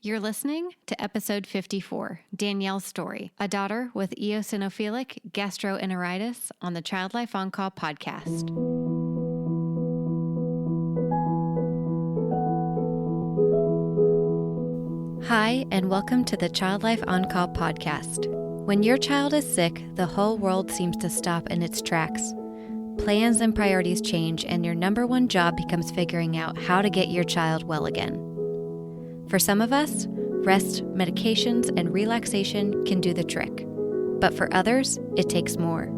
You're listening to episode 54, Danielle's story, a daughter with Eosinophilic Gastroenteritis on the Child Life On Call podcast. Hi, and welcome to the Child Life On Call podcast. When your child is sick, the whole world seems to stop in its tracks. Plans and priorities change, and your number one job becomes figuring out how to get your child well again. For some of us, rest, medications, and relaxation can do the trick. But for others, it takes more.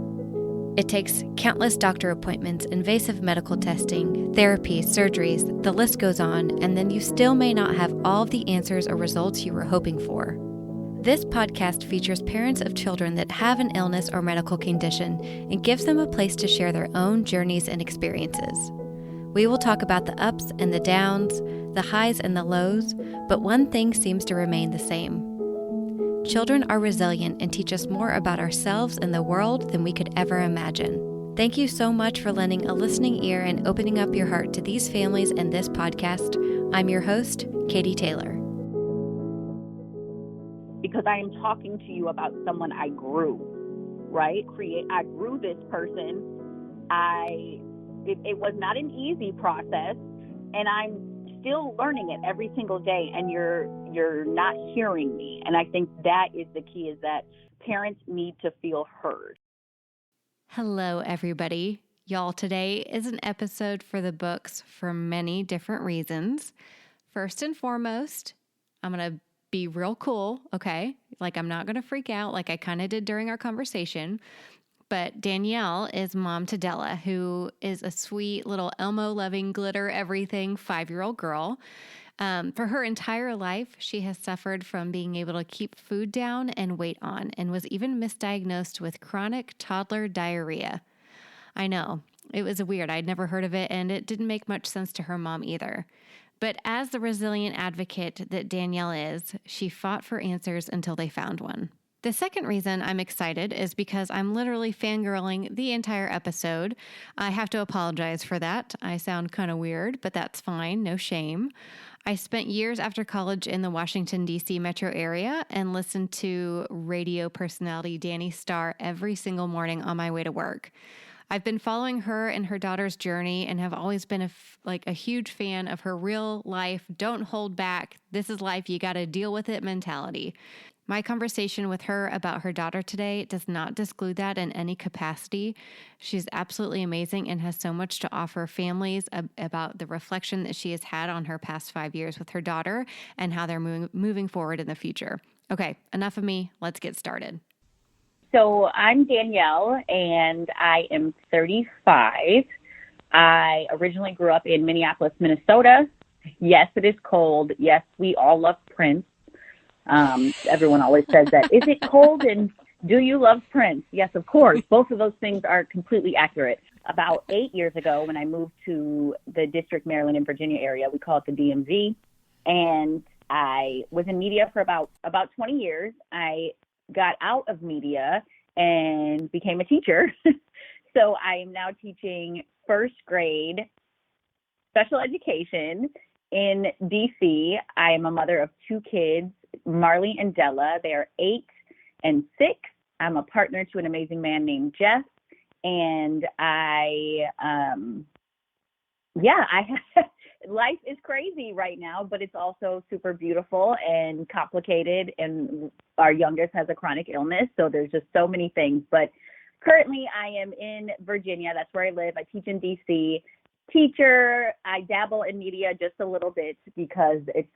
It takes countless doctor appointments, invasive medical testing, therapy, surgeries, the list goes on, and then you still may not have all of the answers or results you were hoping for. This podcast features parents of children that have an illness or medical condition and gives them a place to share their own journeys and experiences. We will talk about the ups and the downs, the highs and the lows, but one thing seems to remain the same. Children are resilient and teach us more about ourselves and the world than we could ever imagine. Thank you so much for lending a listening ear and opening up your heart to these families and this podcast. I'm your host, Katie Taylor. Because I am talking to you about someone I grew, right? I grew this person. It was not an easy process, and I'm still learning it every single day, and you're not hearing me. And I think that is the key, is that parents need to feel heard. Hello, everybody. Y'all, today is an episode for the books for many different reasons. First and foremost, I'm going to be real cool, okay? Like, I'm not going to freak out like I kind of did during our conversation. But Danielle is mom to Della, who is a sweet little Elmo-loving, glitter-everything 5-year-old girl. For her entire life, she has suffered from being able to keep food down and weight on, and was even misdiagnosed with chronic toddler diarrhea. I know, it was weird. I'd never heard of it, and it didn't make much sense to her mom either. But as the resilient advocate that Danielle is, she fought for answers until they found one. The second reason I'm excited is because I'm literally fangirling the entire episode. I have to apologize for that. I sound kind of weird, but that's fine. No shame. I spent years after college in the Washington, D.C. metro area and listened to radio personality Danni Starr every single morning on my way to work. I've been following her and her daughter's journey and have always been a huge fan of her real life, don't hold back, this is life, you got to deal with it mentality. My conversation with her about her daughter today does not disclude that in any capacity. She's absolutely amazing and has so much to offer families about the reflection that she has had on her past 5 years with her daughter and how they're moving forward in the future. Okay, enough of me. Let's get started. So I'm Danielle, and I am 35. I originally grew up in Minneapolis, Minnesota. Yes, it is cold. Yes, we all love Prince. Everyone always says that. Is it cold, and do you love Prince? Yes, of course. Both of those things are completely accurate. About 8 years ago, when I moved to the District, Maryland, and Virginia area, we call it the DMV, and I was in media for about 20 years. I got out of media and became a teacher. So I am now teaching first grade special education in DC. I am a mother of 2 kids, Marley and Della. They are 8 and 6. I'm a partner to an amazing man named Jeff. And life is crazy right now, but it's also super beautiful and complicated. And our youngest has a chronic illness, so there's just so many things. But currently I am in Virginia. That's where I live. I teach in DC. Teacher, I dabble in media just a little bit because it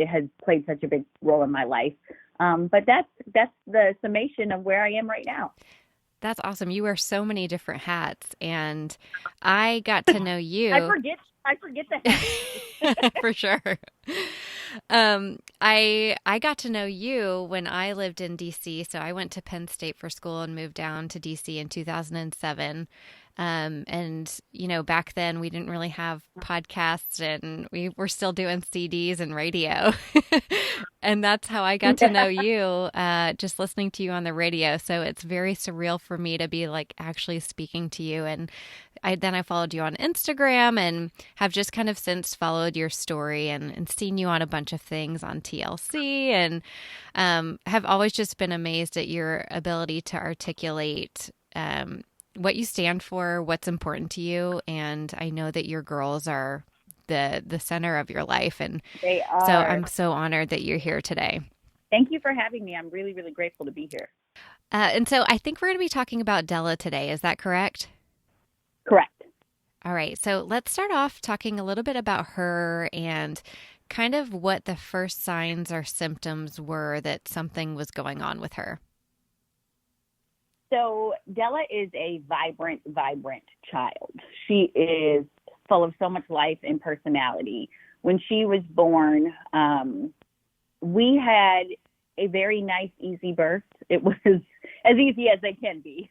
has played such a big role in my life. But that's the summation of where I am right now. That's awesome. You wear so many different hats, and I got to know you. I forget the hat. For sure. I got to know you when I lived in DC. So I went to Penn State for school and moved down to DC in 2007. And, back then we didn't really have podcasts and we were still doing CDs and radio. And that's how I got to know you, just listening to you on the radio. So it's very surreal for me to be like actually speaking to you. And then I followed you on Instagram and have just kind of since followed your story and seen you on a bunch of things on TLC, and have always just been amazed at your ability to articulate what you stand for, what's important to you. And I know that your girls are the center of your life. And they are. So I'm so honored that you're here today. Thank you for having me. I'm really, really grateful to be here. And so I think we're going to be talking about Della today. Is that correct? Correct. All right. So let's start off talking a little bit about her and kind of what the first signs or symptoms were that something was going on with her. So Della is a vibrant child. She is full of so much life and personality. When she was born, we had a very nice, easy birth. It was as easy as they can be.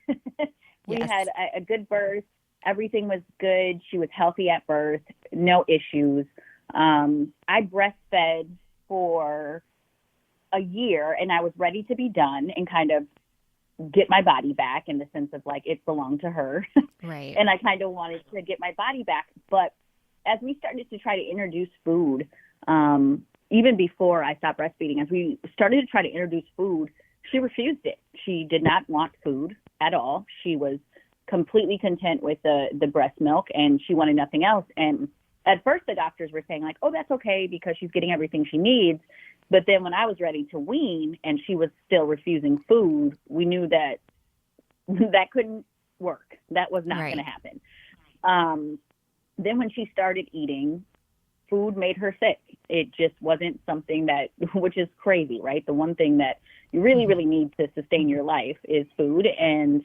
We Yes. had a good birth. Everything was good. She was healthy at birth, no issues. I breastfed for a year, and I was ready to be done and kind of get my body back, in the sense of like it belonged to her. Right. And I kind of wanted to get my body back. But as we started to try to introduce food, even before I stopped breastfeeding, as we started to try to introduce food, she refused it. She did not want food at all. She was completely content with the breast milk, and she wanted nothing else. And at first the doctors were saying like, oh, that's okay because she's getting everything she needs. But then when I was ready to wean and she was still refusing food, we knew that that couldn't work. That was not Right. going to happen. Then when she started eating, food made her sick. It just wasn't something that, which is crazy, right? The one thing that you really, really need to sustain your life is food. And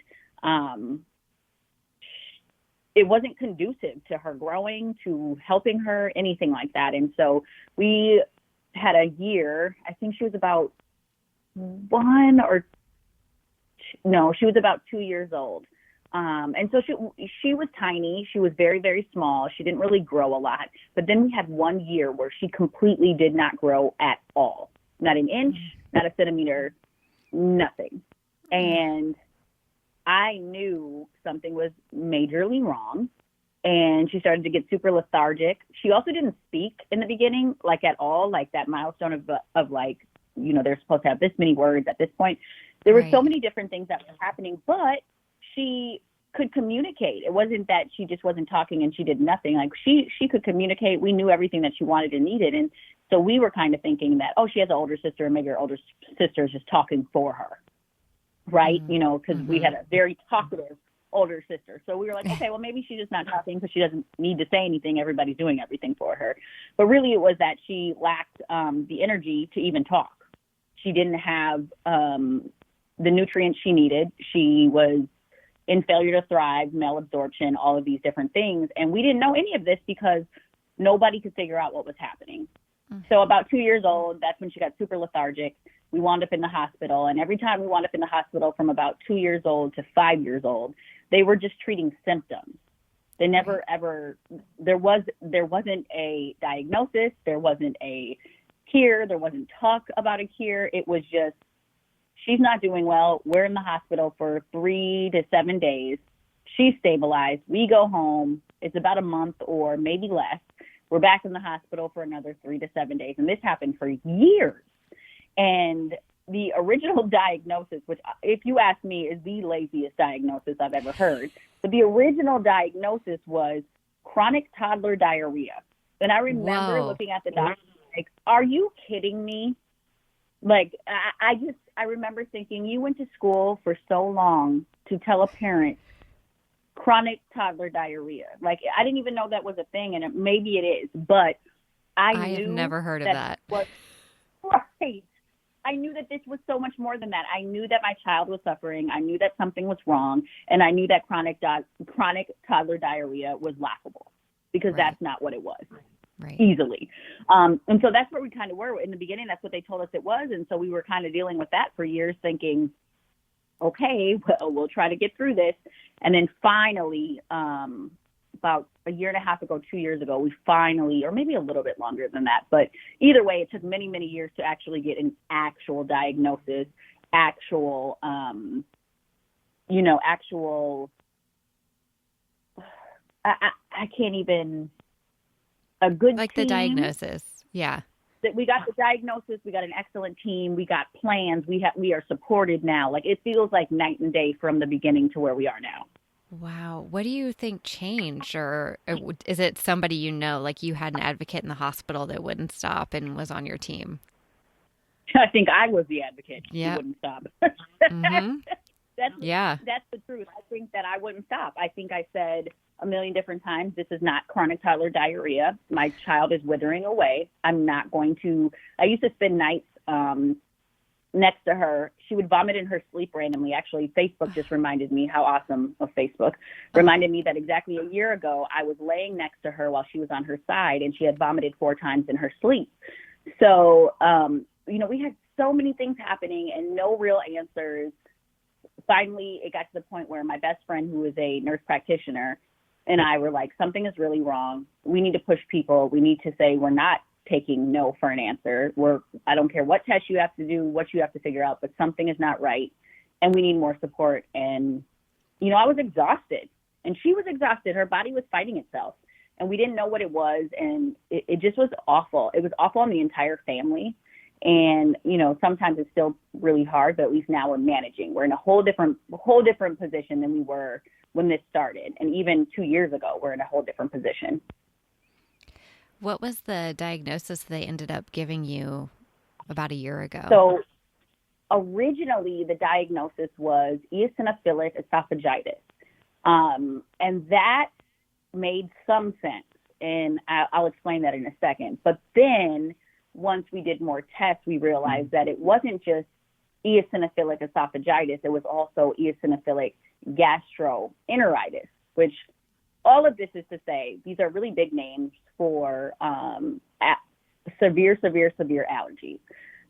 it wasn't conducive to her growing, to helping her, anything like that. And so we had a year, I think she was about she was about 2 years old. And so she was tiny. She was very, very small. She didn't really grow a lot. But then we had 1 year where she completely did not grow at all. Not an inch, not a centimeter, nothing. And I knew something was majorly wrong. And she started to get super lethargic. She also didn't speak in the beginning, like at all, like that milestone of like, they're supposed to have this many words at this point. There were so many different things that were happening, but she could communicate. It wasn't that she just wasn't talking and she did nothing. Like she could communicate. We knew everything that she wanted and needed. And so we were kind of thinking that, oh, she has an older sister and maybe her older sister is just talking for her. Right. Because we had a very talkative older sister. So we were like, okay, well, maybe she's just not talking because she doesn't need to say anything. Everybody's doing everything for her. But really it was that she lacked the energy to even talk. She didn't have the nutrients she needed. She was in failure to thrive, malabsorption, all of these different things. And we didn't know any of this because nobody could figure out what was happening. So about 2 years old, that's when she got super lethargic. We wound up in the hospital. And every time we wound up in the hospital from about 2 years old to 5 years old, they were just treating symptoms. They never ever, there wasn't a diagnosis. There wasn't a cure. There wasn't talk about a cure. It was just, she's not doing well. We're in the hospital for 3 to 7 days. She's stabilized. We go home. It's about a month or maybe less. We're back in the hospital for another 3 to 7 days. And this happened for years. And the original diagnosis, which if you ask me is the laziest diagnosis I've ever heard, but the original diagnosis was chronic toddler diarrhea. And I remember looking at the doctor like, are you kidding me? Like, I remember thinking, you went to school for so long to tell a parent chronic toddler diarrhea. Like, I didn't even know that was a thing, and maybe it is, but I have never heard of that. Right. I knew that this was so much more than that. I knew that my child was suffering. I knew that something was wrong, and I knew that chronic toddler diarrhea was laughable because that's not what it was. Right. Easily. And so that's where we kind of were in the beginning. That's what they told us it was. And so we were kind of dealing with that for years thinking, okay, well, we'll try to get through this. And then finally, about a year and a half ago, 2 years ago, we finally, or maybe a little bit longer than that, but either way, it took many, many years to actually get an actual diagnosis, actual, actual, I can't even, a good Like team. the diagnosis. Yeah. That we got the diagnosis, we got an excellent team, we got plans, we are supported now. Like, it feels like night and day from the beginning to where we are now. Wow. What do you think changed? Or is it somebody like you had an advocate in the hospital that wouldn't stop and was on your team? I think I was the advocate. Yeah. Who wouldn't stop. Mm-hmm. That's the truth. I think that I wouldn't stop. I think I said a million different times, this is not chronic toddler diarrhea. My child is withering away. I'm not going to. I used to spend nights next to her. She would vomit in her sleep randomly. Actually, Facebook just reminded me how awesome of Facebook. Reminded me that exactly a year ago, I was laying next to her while she was on her side, and she had vomited 4 times in her sleep. So, we had so many things happening and no real answers. Finally, it got to the point where my best friend, who is a nurse practitioner, and I were like, something is really wrong. We need to push people. We need to say we're not taking no for an answer. I don't care what test you have to do, what you have to figure out, but something is not right, and we need more support. And, I was exhausted, and she was exhausted. Her body was fighting itself, and we didn't know what it was, and it just was awful. It was awful on the entire family. And, sometimes it's still really hard, but at least now we're managing. We're in a whole different position than we were when this started. And even 2 years ago, we're in a whole different position. What was the diagnosis they ended up giving you about a year ago? So originally the diagnosis was eosinophilic esophagitis. And that made some sense. And I'll explain that in a second. But then once we did more tests, we realized that it wasn't just eosinophilic esophagitis. It was also eosinophilic gastroenteritis, which all of this is to say, these are really big names for severe allergies.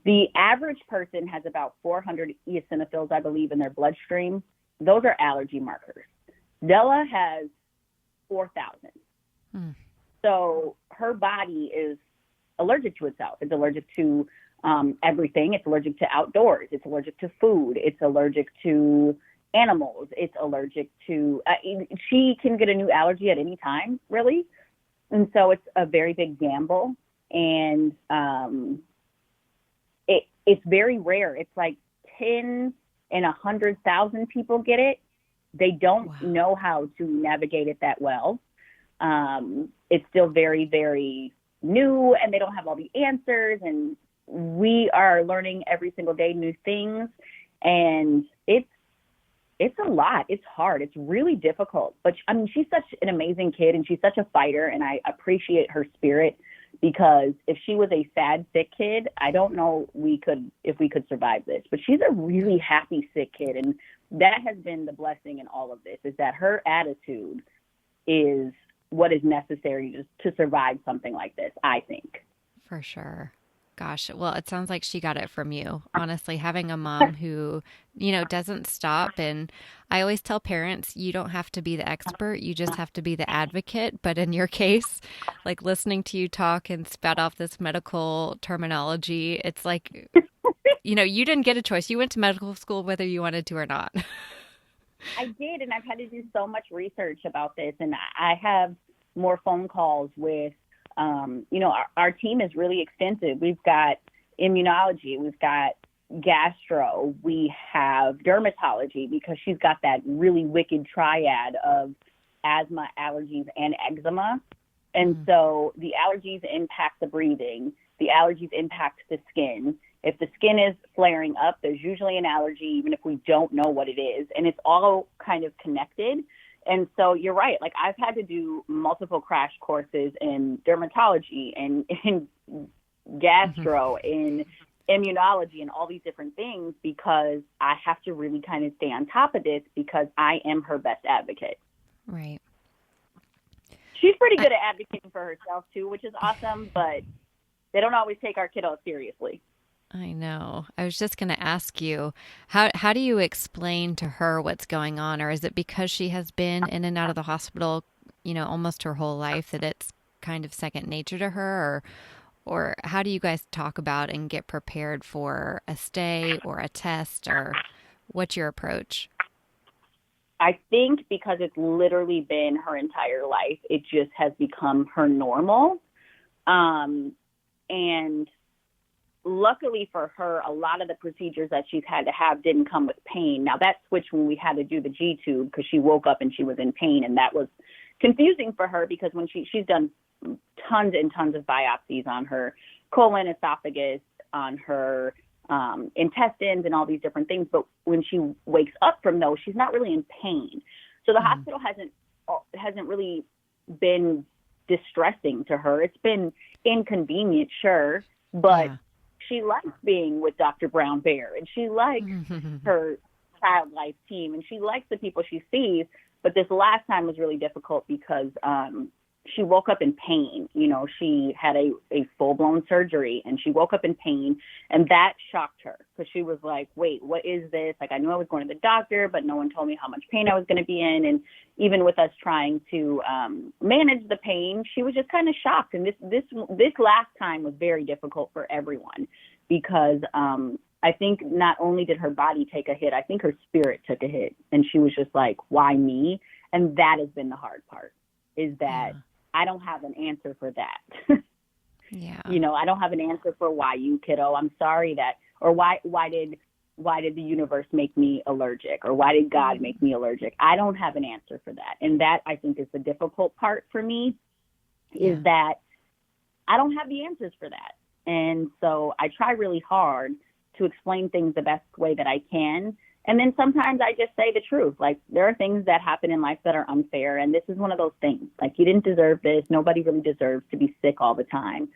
The average person has about 400 eosinophils, I believe, in their bloodstream. Those are allergy markers. Della has 4,000. So her body is allergic to itself. It's allergic to everything. It's allergic to outdoors. It's allergic to food. It's allergic to animals. It's allergic to, she can get a new allergy at any time, really. And so it's a very big gamble. And it's very rare. It's like 10 in 100,000 people get it. They don't know how to navigate it that well. It's still very, very new, and they don't have all the answers, and we are learning every single day new things, and it's a lot. It's hard. It's really difficult. But she's such an amazing kid, and she's such a fighter, and I appreciate her spirit, because if she was a sad, sick kid, I don't know if we could survive this. But she's a really happy, sick kid, and that has been the blessing in all of this, is that her attitude is what is necessary to survive something like this, I think. For sure. Gosh, well, it sounds like she got it from you. Honestly, having a mom who, doesn't stop. And I always tell parents, you don't have to be the expert. You just have to be the advocate. But in your case, like listening to you talk and spout off this medical terminology, it's like, you didn't get a choice. You went to medical school whether you wanted to or not. I did, and I've had to do so much research about this, and I have more phone calls with, our team is really extensive. We've got immunology, we've got gastro, we have dermatology, because she's got that really wicked triad of asthma, allergies, and eczema. And so the allergies impact the breathing, the allergies impact the skin. If the skin is flaring up, there's usually an allergy, even if we don't know what it is. And it's all kind of connected. And so you're right. Like, I've had to do multiple crash courses in dermatology and in gastro, in immunology, and all these different things, because I have to really kind of stay on top of this, because I am her best advocate. Right. She's pretty good at advocating for herself too, which is awesome, but they don't always take our kiddos seriously. I know. I was just going to ask you, how do you explain to her what's going on? Or is it because she has been in and out of the hospital, almost her whole life that it's kind of second nature to her? Or how do you guys talk about and get prepared for a stay or a test, or what's your approach? I think because it's literally been her entire life, it just has become her normal. And luckily for her, a lot of the procedures that she's had to have didn't come with pain. Now that switched when we had to do the G tube because she woke up and she was in pain, and that was confusing for her because when she's done tons and tons of biopsies on her colon, esophagus, on her intestines, and all these different things. But when she wakes up from those, she's not really in pain. So the hospital hasn't really been distressing to her. It's been inconvenient, sure, but she likes being with Dr. Brown Bear, and she likes her child life team, and she likes the people she sees. But this last time was really difficult because she woke up in pain. She had a full-blown surgery, and she woke up in pain, and that shocked her because she was like, wait, what is this? Like, I knew I was going to the doctor, but no one told me how much pain I was going to be in. And even with us trying to manage the pain, she was just kind of shocked. And this last time was very difficult for everyone because I think not only did her body take a hit, I think her spirit took a hit. And she was just like, why me? And that has been the hard part, is that I don't have an answer for that. Yeah. I don't have an answer for why you, kiddo. I'm sorry that, or why did the universe make me allergic, or why did God make me allergic? I don't have an answer for that. And that, I think, is the difficult part for me, is that I don't have the answers for that. And so I try really hard to explain things the best way that I can. And then sometimes I just say the truth. Like, there are things that happen in life that are unfair, and this is one of those things. Like, you didn't deserve this. Nobody really deserves to be sick all the time.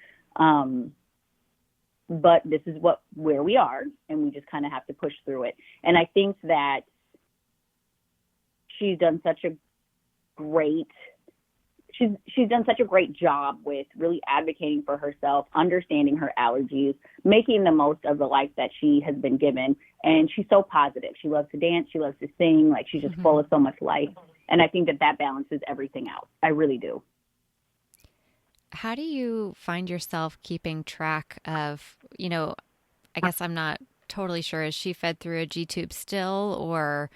But this is where we are, and we just kind of have to push through it. And I think that she's done such a great job with really advocating for herself, understanding her allergies, making the most of the life that she has been given. And she's so positive. She loves to dance. She loves to sing. Like, she's just full of so much life. And I think that balances everything out. I really do. How do you find yourself keeping track of, I guess I'm not totally sure. Is she fed through a G tube still, or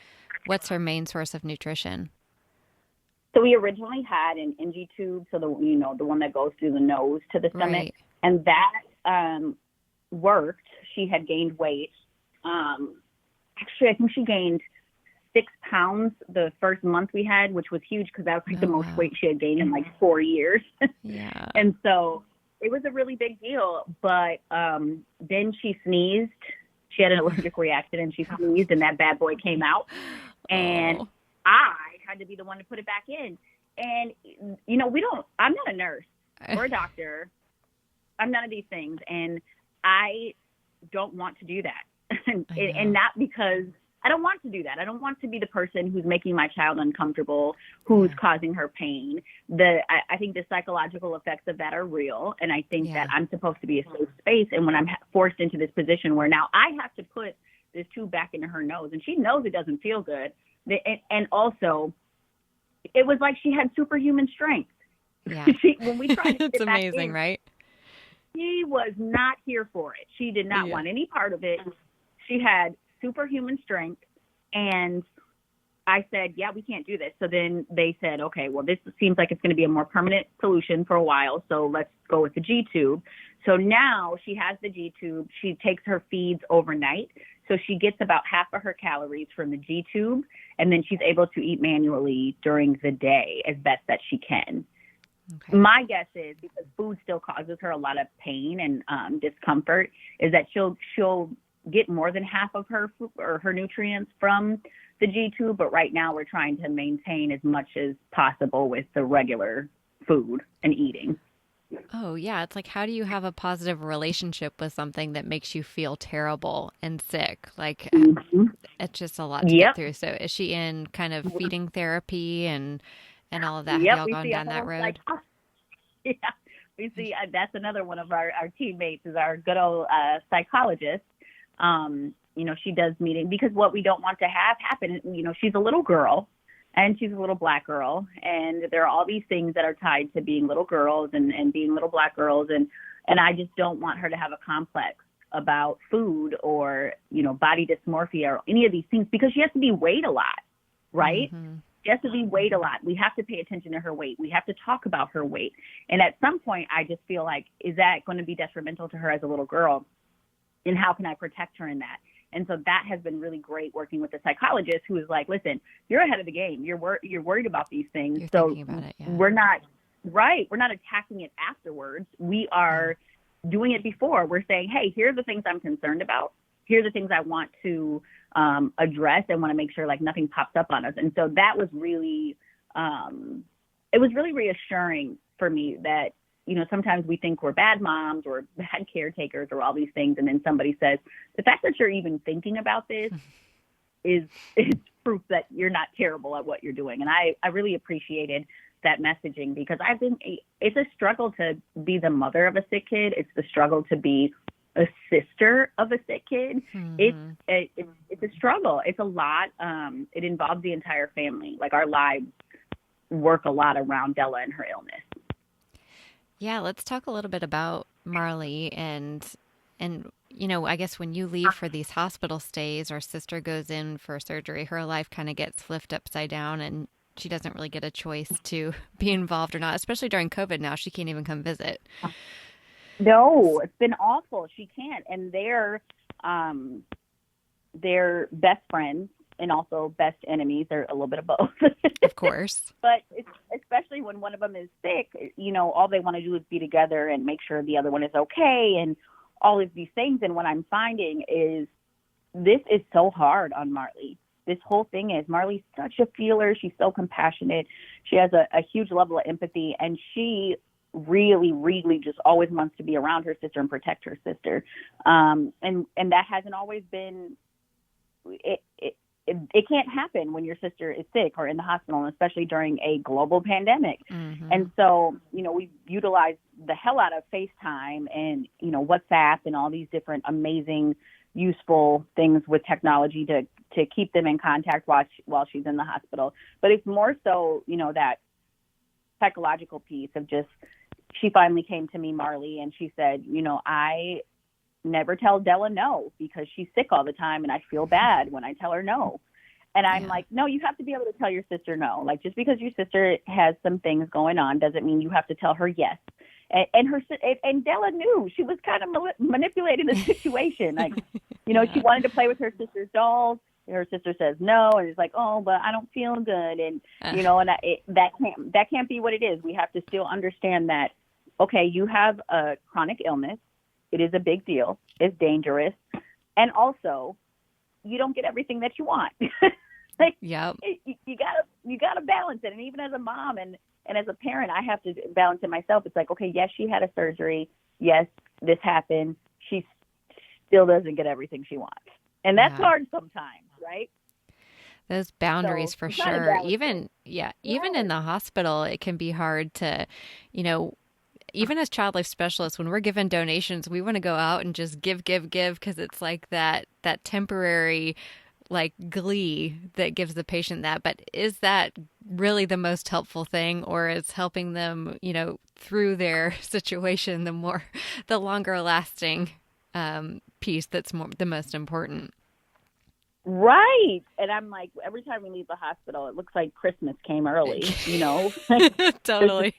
what's her main source of nutrition? So we originally had an NG tube, so the one that goes through the nose to the stomach, Right. And that worked. She had gained weight. Actually, I think she gained 6 pounds the first month we had, which was huge because that was like the most weight she had gained in like 4 years. Yeah. And so it was a really big deal. But then she sneezed. She had an allergic reaction, and she sneezed, and that bad boy came out. And I had to be the one to put it back in. And, I'm not a nurse or a doctor. I'm none of these things. And I don't want to do that. And not because I don't want to do that. I don't want to be the person who's making my child uncomfortable, who's causing her pain. I think the psychological effects of that are real. And I think that I'm supposed to be a safe space. And when I'm forced into this position where now I have to put this tube back into her nose, and she knows it doesn't feel good. And also, it was like she had superhuman strength. Yeah. When we tried to It's get back amazing, in, right? she was not here for it. She did not want any part of it. She had superhuman strength. And I said, we can't do this. So then they said, okay, well, this seems like it's going to be a more permanent solution for a while. So let's go with the G tube. So now she has the G tube. She takes her feeds overnight. So she gets about half of her calories from the G tube. And then she's able to eat manually during the day as best that she can. Okay. My guess is, because food still causes her a lot of pain and discomfort, is that she'll get more than half of her food or her nutrients from the G tube. But right now we're trying to maintain as much as possible with the regular food and eating. Oh, yeah. It's like, how do you have a positive relationship with something that makes you feel terrible and sick? Like, it's just a lot to get through. So is she in kind of feeding therapy and all of that? Have y'all gone down that road? You see, that's another one of our teammates is our good old psychologist. She does meeting because what we don't want to have happen, she's a little girl and she's a little Black girl. And there are all these things that are tied to being little girls and being little Black girls. And I just don't want her to have a complex about food or, body dysmorphia or any of these things because she has to be weighed a lot, right? Mm-hmm. She has to be weighed a lot. We have to pay attention to her weight. We have to talk about her weight. And at some point, I just feel like, is that going to be detrimental to her as a little girl? And how can I protect her in that? And so that has been really great working with the psychologist who is like, listen, you're ahead of the game. You're worried about these things. You're so thinking about it, yeah. We're not attacking it afterwards. We are doing it before. We're saying, hey, here are the things I'm concerned about. Here are the things I want to address and want to make sure like nothing pops up on us. And so that was really, it was really reassuring for me that, sometimes we think we're bad moms or bad caretakers or all these things. And then somebody says, the fact that you're even thinking about this is proof that you're not terrible at what you're doing. And I really appreciated that messaging because it's a struggle to be the mother of a sick kid. It's the struggle to be a sister of a sick kid. Mm-hmm. It's a struggle. It's a lot. It involves the entire family. Like our lives work a lot around Della and her illness. Yeah, let's talk a little bit about Marley and I guess when you leave for these hospital stays, our sister goes in for surgery, her life kind of gets flipped upside down and she doesn't really get a choice to be involved or not, especially during COVID now. She can't even come visit. No, it's been awful. She can't. And they're best friends and also best enemies. They're a little bit of both. Of course. But especially when one of them is sick, all they want to do is be together and make sure the other one is okay and all of these things. And what I'm finding is this is so hard on Marley. This whole thing is Marley's such a feeler. She's so compassionate. She has a huge level of empathy, and she really, really just always wants to be around her sister and protect her sister. And that hasn't always been it can't happen when your sister is sick or in the hospital, and especially during a global pandemic. Mm-hmm. And so, we utilize the hell out of FaceTime and, WhatsApp and all these different amazing, useful things with technology to keep them in contact while she's in the hospital. But it's more so, that psychological piece of just, she finally came to me, Marley, and she said, I never tell Della no because she's sick all the time and I feel bad when I tell her no. And I'm like, no, you have to be able to tell your sister no. Like, just because your sister has some things going on doesn't mean you have to tell her yes. And Della knew. She was kind of manipulating the situation. Like, she wanted to play with her sister's dolls. Her sister says no, and it's like, oh, but I don't feel good. And, that can't be what it is. We have to still understand that, okay, you have a chronic illness. It is a big deal. It's dangerous. And also, you don't get everything that you want. Yep. You gotta balance it. And even as a mom and as a parent, I have to balance it myself. It's like, okay, yes, she had a surgery. Yes, this happened. She still doesn't get everything she wants. And that's hard sometimes, right? Those boundaries for sure. Even in the hospital, it can be hard to, even as child life specialists, when we're given donations, we want to go out and just give, because it's like that temporary like glee that gives the patient that. But is that really the most helpful thing, or is helping them, through their situation the longer lasting piece that's the most important? Right. And I'm like, every time we leave the hospital, it looks like Christmas came early, Totally.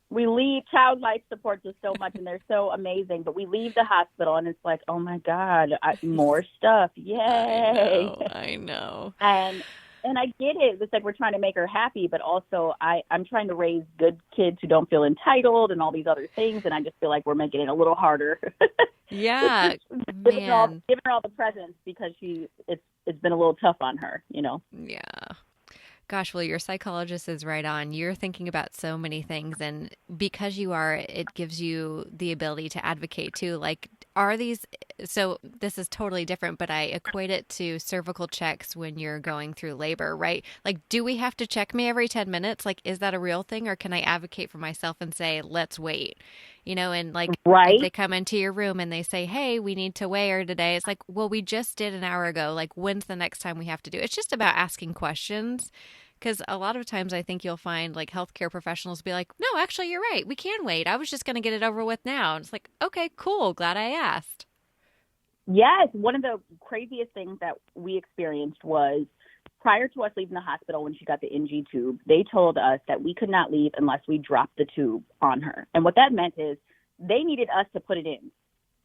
We leave. Child life supports us so much, and they're so amazing. But we leave the hospital, and it's like, oh my God, more stuff! Yay! I know. And I get it. It's like we're trying to make her happy, but also I'm trying to raise good kids who don't feel entitled and all these other things. And I just feel like we're making it a little harder. Yeah, giving her all the presents because it's been a little tough on her, Yeah. Gosh, well, your psychologist is right on. You're thinking about so many things, and because you are, it gives you the ability to advocate too. Like, Are these, so this is totally different, but I equate it to cervical checks when you're going through labor, right? Like, do we have to check me every 10 minutes? Like, is that a real thing? Or can I advocate for myself and say, let's wait? And like, if Right? they come into your room and they say, hey, we need to weigh her today, it's like, well, we just did an hour ago. Like, when's the next time we have to do it? It's just about asking questions. Because a lot of times I think you'll find like healthcare professionals be like, no, actually, you're right. We can wait. I was just going to get it over with now. And it's like, okay, cool. Glad I asked. Yes. One of the craziest things that we experienced was prior to us leaving the hospital when she got the NG tube, they told us that we could not leave unless we dropped the tube on her. And what that meant is they needed us to put it in.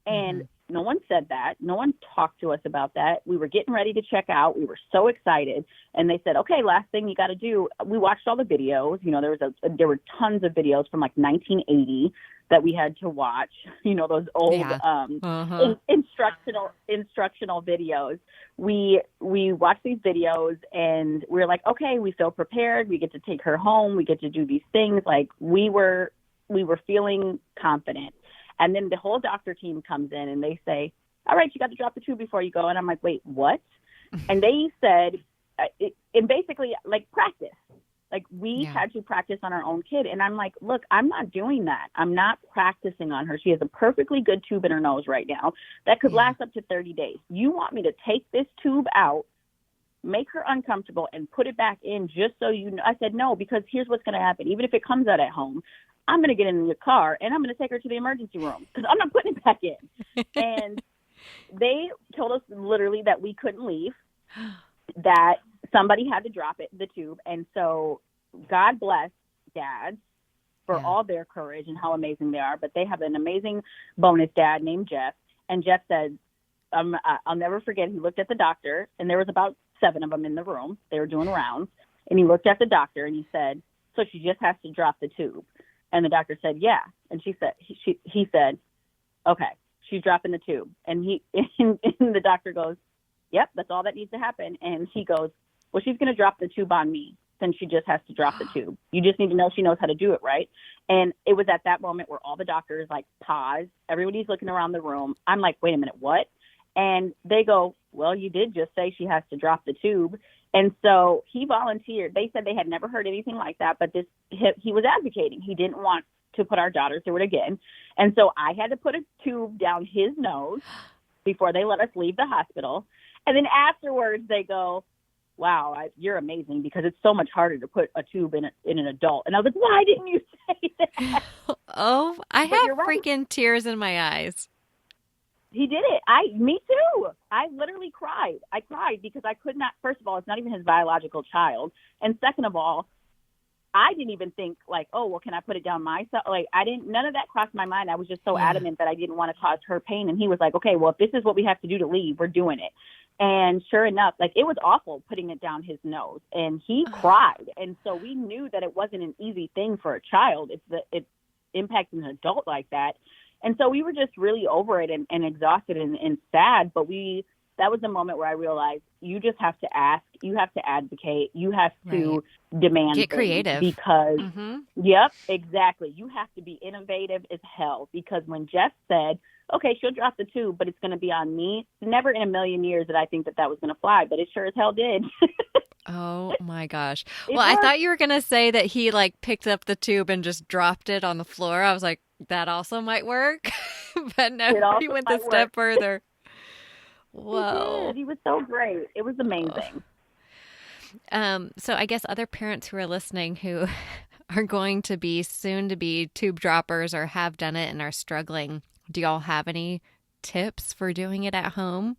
And no one said that. No one talked to us about that. We were getting ready to check out. We were so excited. And they said, okay, last thing you got to do. We watched all the videos. There were tons of videos from like 1980 that we had to watch, those old instructional videos. We watched these videos and we were like, okay, we feel prepared. We get to take her home. We get to do these things. Like we were feeling confident. And then the whole doctor team comes in and they say, all right, you got to drop the tube before you go. And I'm like, wait, what? And they said, and basically like practice. Like we had to practice on our own kid. And I'm like, look, I'm not doing that. I'm not practicing on her. She has a perfectly good tube in her nose right now that could last up to 30 days. You want me to take this tube out, make her uncomfortable and put it back in just so you know? I said, no, because here's what's going to happen. Even if it comes out at home, I'm going to get in the car and I'm going to take her to the emergency room because I'm not putting it back in. And they told us literally that we couldn't leave, that somebody had to drop the tube. And so God bless dads for all their courage and how amazing they are. But they have an amazing bonus dad named Jeff. And Jeff said, I'll never forget, he looked at the doctor and there was about 7 of them in the room. They were doing rounds. And he looked at the doctor and he said, so she just has to drop the tube. And the doctor said, yeah. And he said, okay, she's dropping the tube. And the doctor goes, yep, that's all that needs to happen. And he goes, well, she's going to drop the tube on me. Then she just has to drop the tube. You just need to know she knows how to do it, right? And it was at that moment where all the doctors like paused. Everybody's looking around the room. I'm like, wait a minute, what? And they go, well, you did just say she has to drop the tube. And so he volunteered. They said they had never heard anything like that, but he was advocating. He didn't want to put our daughter through it again. And so I had to put a tube down his nose before they let us leave the hospital. And then afterwards they go, wow, you're amazing because it's so much harder to put a tube in an adult. And I was like, why didn't you say that? Oh, I have freaking tears in my eyes. He did it. Me too. I literally cried. I cried because I could not, first of all, it's not even his biological child. And second of all, I didn't even think like, oh, well, can I put it down myself? Like none of that crossed my mind. I was just so adamant that I didn't want to cause her pain. And he was like, okay, well, if this is what we have to do to leave, we're doing it. And sure enough, like it was awful putting it down his nose and he cried. And so we knew that it wasn't an easy thing for a child. It's impacting an adult like that. And so we were just really over it and exhausted and sad. But that was the moment where I realized you just have to ask, you have to advocate, you have to demand. Get creative. Because, yep, exactly. You have to be innovative as hell. Because when Jeff said, okay, she'll drop the tube, but it's going to be on me, never in a million years did I think that was going to fly, but it sure as hell did. Oh my gosh. Well, I thought you were going to say that he like picked up the tube and just dropped it on the floor. I was like, that also might work. But no, he went a step further. Whoa. He was so great. It was amazing. So I guess other parents who are listening who are going to be soon to be tube droppers or have done it and are struggling, do y'all have any tips for doing it at home?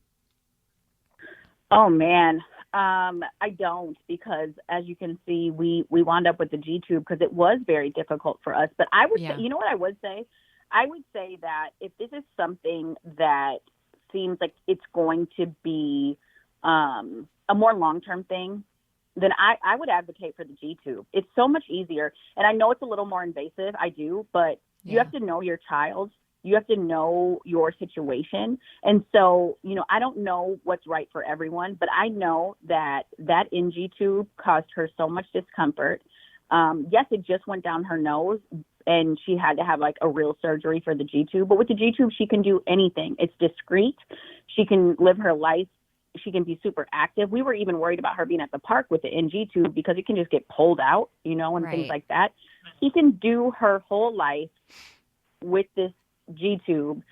Oh man. I don't, because as you can see, we wound up with the G tube because it was very difficult for us. But I would say, you know what I would say? I would say that if this is something that seems like it's going to be a more long-term thing, then I would advocate for the G tube. It's so much easier. And I know it's a little more invasive. I do, but you have to know your child. You have to know your situation. And so, I don't know what's right for everyone, but I know that NG tube caused her so much discomfort. Yes, it just went down her nose, and she had to have like a real surgery for the G tube. But with the G tube, she can do anything. It's discreet. She can live her life. She can be super active. We were even worried about her being at the park with the NG tube because it can just get pulled out, you know, and things like that. She can do her whole life with this G tube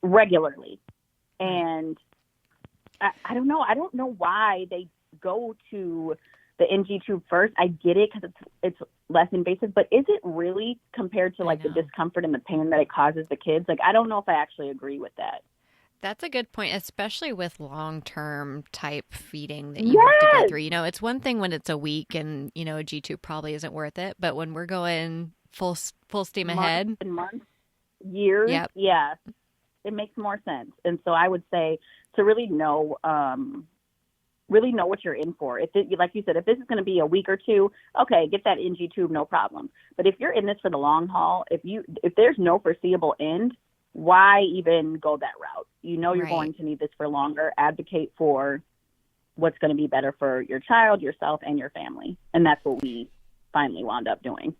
regularly. And I don't know. I don't know why they go to the NG tube first. I get it because it's less invasive, but is it really compared to like the discomfort and the pain that it causes the kids? Like, I don't know if I actually agree with that. That's a good point, especially with long-term type feeding that you have to go through. You know, it's one thing when it's a week and, you know, a G-tube probably isn't worth it. But when we're going full steam ahead. Months, years, yeah, it makes more sense. And so I would say to really know what you're in for. If it, like you said, if this is going to be a week or two, okay, get that NG tube, no problem. But if you're in this for the long haul, if there's no foreseeable end, why even go that route? You know you're going to need this for longer. Advocate for what's going to be better for your child, yourself, and your family. And that's what we finally wound up doing.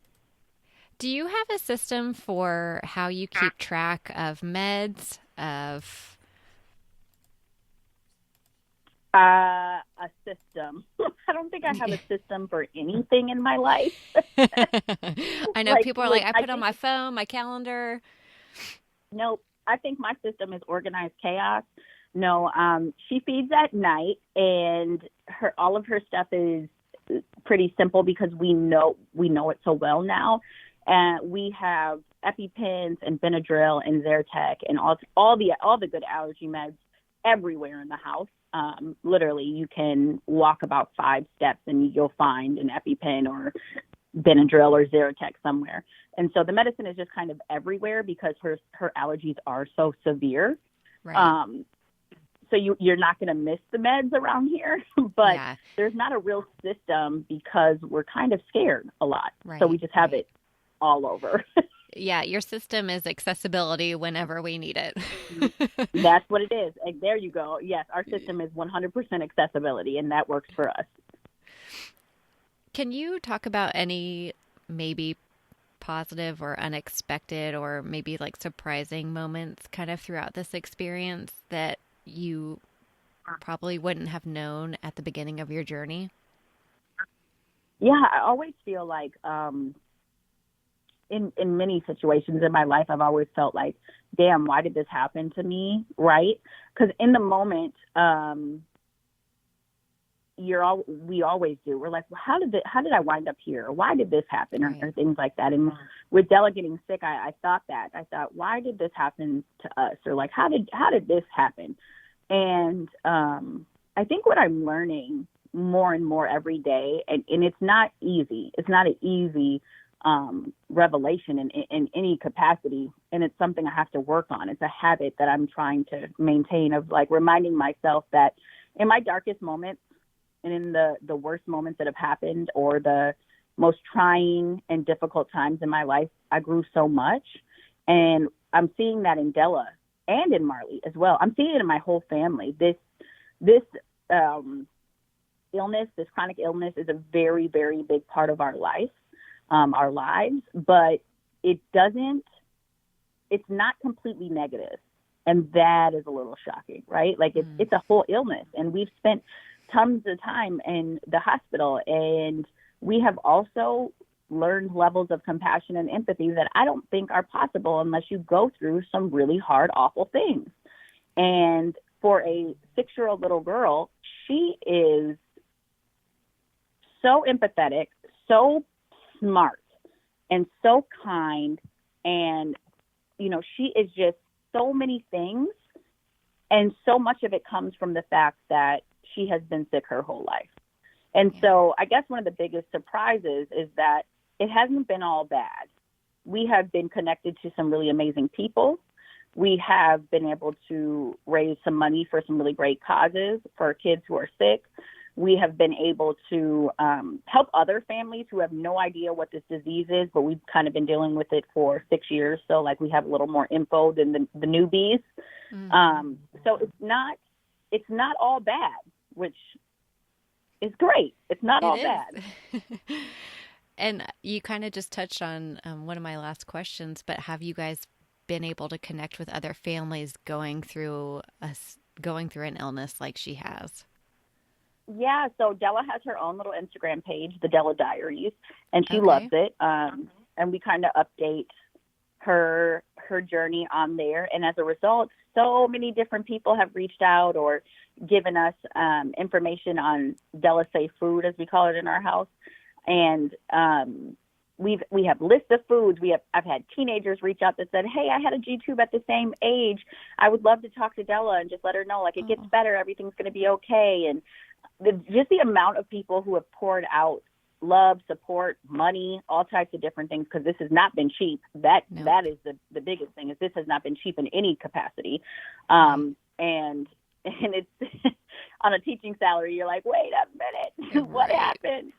Do you have a system for how you keep track of meds, of... A system. I don't think I have a system for anything in my life. I know people are like, I put on my phone, my calendar. Nope. I think my system is organized chaos. No, she feeds at night, and all of her stuff is pretty simple because we know it so well now. And we have EpiPens and Benadryl and Zyrtec and all the good allergy meds everywhere in the house. Literally, you can walk about 5 steps and you'll find an EpiPen or Benadryl or Zyrtec somewhere. And so the medicine is just kind of everywhere because her allergies are so severe. Right. So you're not going to miss the meds around here, but there's not a real system because we're kind of scared a lot. Right. So we just have it all over. Yeah, your system is accessibility whenever we need it. That's what it is. There you go. Yes, our system is 100% accessibility, and that works for us. Can you talk about any maybe positive or unexpected or maybe like surprising moments kind of throughout this experience that you probably wouldn't have known at the beginning of your journey? Yeah, I always feel like in many situations in my life, I've always felt like, damn, why did this happen to me? Right? Because in the moment, we always do. We're like, well, how did I wind up here? Why did this happen? Or things like that. And with Della getting sick, I thought, why did this happen to us? Or like, how did this happen? And I think what I'm learning more and more every day, and it's not easy. It's not an easy revelation in any capacity, and it's something I have to work on. It's a habit that I'm trying to maintain of like reminding myself that in my darkest moments and in the worst moments that have happened or the most trying and difficult times in my life, I grew so much. And I'm seeing that in Della and in Marley as well. I'm seeing it in my whole family. This illness, this chronic illness is a very, very big part of our life. Our lives, but it's not completely negative. And that is a little shocking, right? Like it's a whole illness, and we've spent tons of time in the hospital, and we have also learned levels of compassion and empathy that I don't think are possible unless you go through some really hard, awful things. And for a 6-year-old little girl, she is so empathetic, so smart, and so kind, and she is just so many things, and so much of it comes from the fact that she has been sick her whole life. And so I guess one of the biggest surprises is that it hasn't been all bad. We have been connected to some really amazing people. We have been able to raise some money for some really great causes for kids who are sick. We have been able to help other families who have no idea what this disease is, but we've kind of been dealing with it for 6 years. So like we have a little more info than the newbies. Mm-hmm. So it's not all bad, which is great. It's not all bad. And you kind of just touched on one of my last questions, but have you guys been able to connect with other families going through an illness like she has? Yeah, so Della has her own little Instagram page, the Della Diaries, and she loves Okay. it. And we kind of update her journey on there. And as a result, so many different people have reached out or given us information on Della Safe Food, as we call it in our house. And we have lists of foods. I've had teenagers reach out that said, "Hey, I had a G-tube at the same age. I would love to talk to Della and just let her know like it gets better. Everything's going to be okay." And just the amount of people who have poured out love, support, money, all types of different things, because this has not been cheap. That is the biggest thing, is this has not been cheap in any capacity. And it's on a teaching salary, you're like, wait a minute, what happened?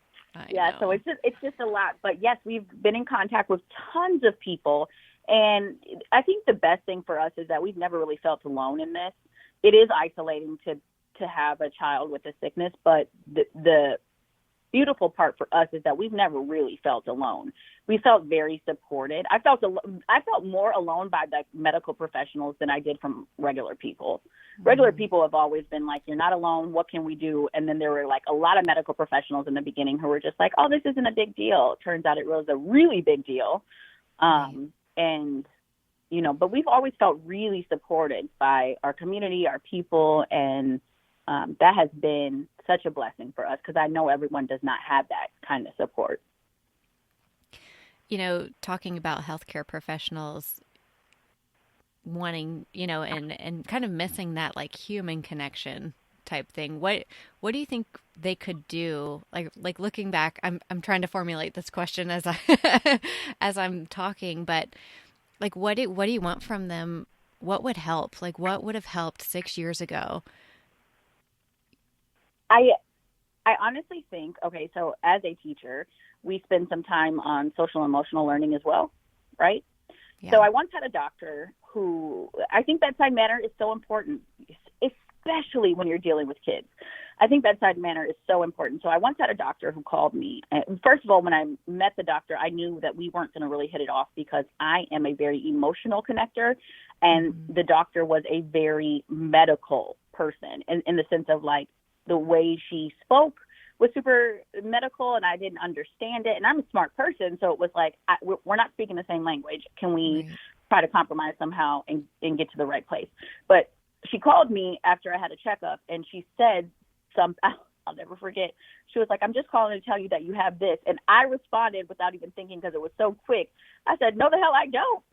So it's just a lot. But yes, we've been in contact with tons of people, and I think the best thing for us is that we've never really felt alone in this. It is isolating to have a child with a sickness, but the beautiful part for us is that we've never really felt alone. We felt very supported. I felt more alone by the medical professionals than I did from regular people. Regular people have always been like, "You're not alone. What can we do?" And then there were like a lot of medical professionals in the beginning who were just like, "Oh, this isn't a big deal." It turns out it was a really big deal. And but we've always felt really supported by our community, our people, and that has been such a blessing for us, because I know everyone does not have that kind of support. Talking about healthcare professionals wanting, and kind of missing that like human connection type thing. What do you think they could do? Like looking back, I'm trying to formulate this question as I as I'm talking, but like what do you want from them? What would help? Like what would have helped 6 years ago? I honestly think, okay, so as a teacher, we spend some time on social emotional learning as well, right? Yeah. So I once had a doctor who, I think bedside manner is so important, especially when you're dealing with kids. I think bedside manner is so important. So I once had a doctor who called me. First of all, when I met the doctor, I knew that we weren't going to really hit it off, because I am a very emotional connector, and the doctor was a very medical person in the sense of like, the way she spoke was super medical, and I didn't understand it. And I'm a smart person, so it was like, we're not speaking the same language. Can we try to compromise somehow and get to the right place? But she called me after I had a checkup, and she said something I'll never forget. She was like, "I'm just calling to tell you that you have this." And I responded without even thinking, because it was so quick. I said, "No, the hell I don't."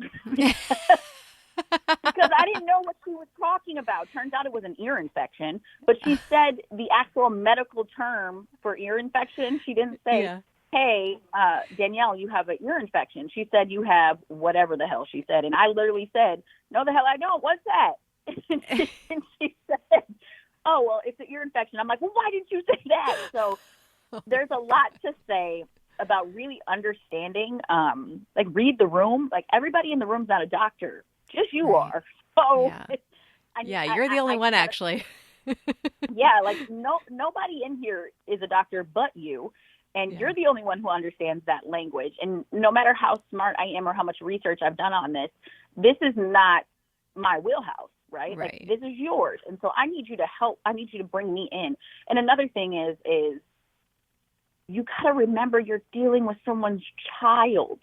Because I didn't know what she was talking about. Turns out it was an ear infection, but she said the actual medical term for ear infection. She didn't say, "Hey, Danielle, you have an ear infection." She said, "You have whatever the hell she said." And I literally said, "No, the hell I don't. What's that?" And she said, "Oh, well, it's an ear infection." I'm like, "Well, why didn't you say that?" So there's a lot to say about really understanding, like read the room. Like everybody in the room's not a doctor. Just you are. So you're the only one actually. Like nobody in here is a doctor but you, and you're the only one who understands that language. And no matter how smart I am or how much research I've done on this is not my wheelhouse, right? Like, this is yours. And so I need you to help. I need you to bring me in. And another thing is you got to remember you're dealing with someone's child,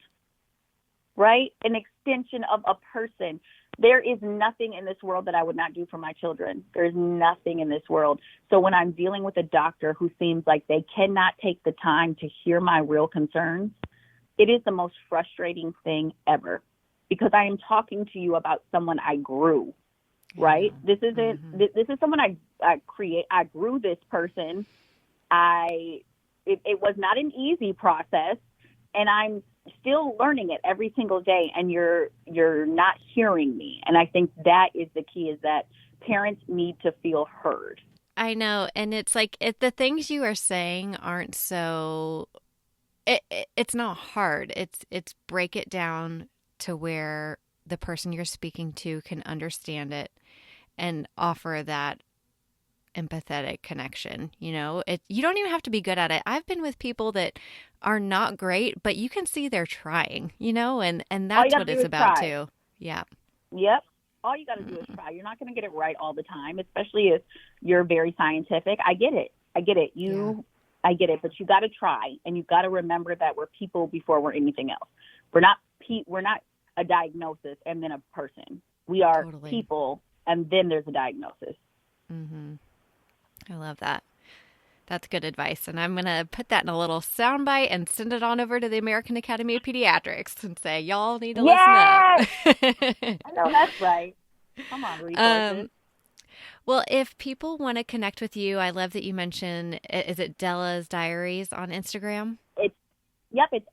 right? An extension of a person. There is nothing in this world that I would not do for my children. There's nothing in this world. So when I'm dealing with a doctor who seems like they cannot take the time to hear my real concerns, it is the most frustrating thing ever, because I am talking to you about someone I grew, right? This isn't, this is someone I grew this person. It was not an easy process, and I'm still learning it every single day, and you're not hearing me. And I think that is the key, is that parents need to feel heard. I know. And it's like, the things you are saying aren't so, it's not hard. It's break it down to where the person you're speaking to can understand it and offer that empathetic connection. You don't even have to be good at it. I've been with people that are not great, but you can see they're trying, and that's what it's about too. Yeah. Yep. All you got to do is try. You're not going to get it right all the time, especially if you're very scientific. I get it. I get it, but you got to try, and you got to remember that we're people before we're anything else. We're not a diagnosis and then a person. We are people, and then there's a diagnosis. Mm-hmm. I love that. That's good advice. And I'm going to put that in a little soundbite and send it on over to the American Academy of Pediatrics and say, y'all need to listen up. I know that's right. Come on, resources. Well, if people want to connect with you, I love that you mentioned, is it Della's Diaries on Instagram? It's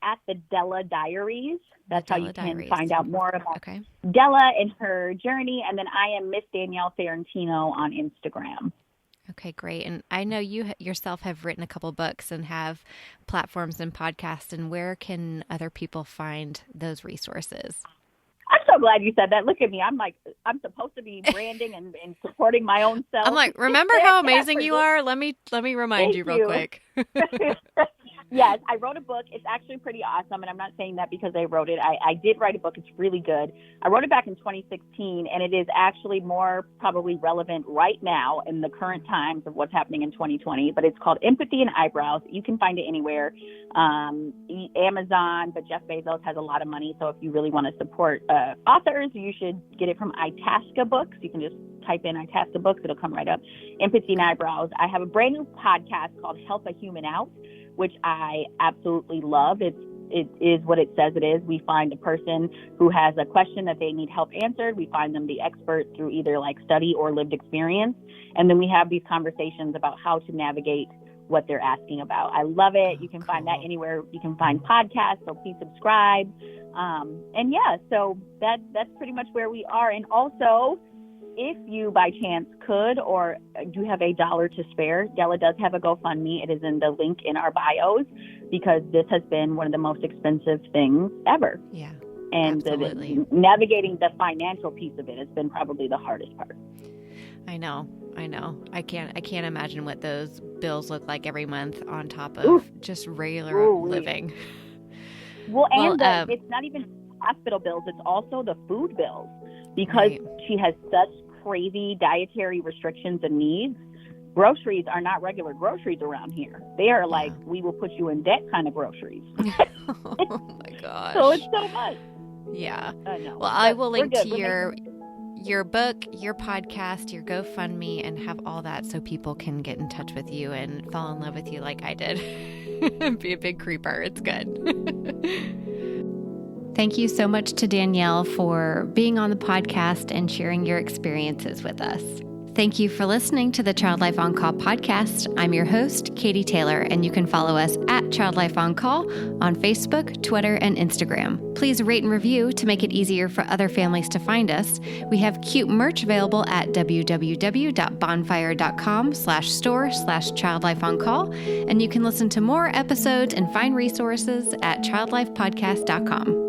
at the Della Diaries. That's how you can find out more about Della and her journey. And then I am Miss Danielle Ferrantino on Instagram. Okay, great. And I know you yourself have written a couple books and have platforms and podcasts. And where can other people find those resources? I'm so glad you said that. Look at me. I'm supposed to be branding and supporting my own self. I'm like, remember how amazing you are? Let me remind you real quick. Yes, I wrote a book. It's actually pretty awesome, and I'm not saying that because I wrote it. I did write a book. It's really good. I wrote it back in 2016, and it is actually more probably relevant right now in the current times of what's happening in 2020, but it's called Empathy and Eyebrows. You can find it anywhere, Amazon, but Jeff Bezos has a lot of money, so if you really want to support authors, you should get it from Itasca Books. You can just type in Itasca Books. It'll come right up. Empathy and Eyebrows. I have a brand new podcast called Help a Human Out, which I absolutely love. It is what it says it is. We find a person who has a question that they need help answered. We find them the expert through either like study or lived experience. And then we have these conversations about how to navigate what they're asking about. I love it. You can find that anywhere. You can find podcasts, so please subscribe. So that's pretty much where we are. And also, if you by chance could or do have $1 to spare, Della does have a GoFundMe. It is in the link in our bios because this has been one of the most expensive things ever. Yeah. And navigating the financial piece of it has been probably the hardest part. I know. I can't imagine what those bills look like every month on top of just regular living. Well, it's not even hospital bills. It's also the food bills. Because she has such crazy dietary restrictions and needs, groceries are not regular groceries around here. They are like, we will put you in debt kind of groceries. Oh my gosh. So it's so much. Yeah. I know. Well, I will link to your book, your podcast, your GoFundMe, and have all that so people can get in touch with you and fall in love with you like I did. Be a big creeper. It's good. Thank you so much to Danielle for being on the podcast and sharing your experiences with us. Thank you for listening to the Child Life On Call podcast. I'm your host, Katie Taylor, and you can follow us at Child Life On Call on Facebook, Twitter, and Instagram. Please rate and review to make it easier for other families to find us. We have cute merch available at www.bonfire.com/store/childlifeoncall, and you can listen to more episodes and find resources at childlifepodcast.com.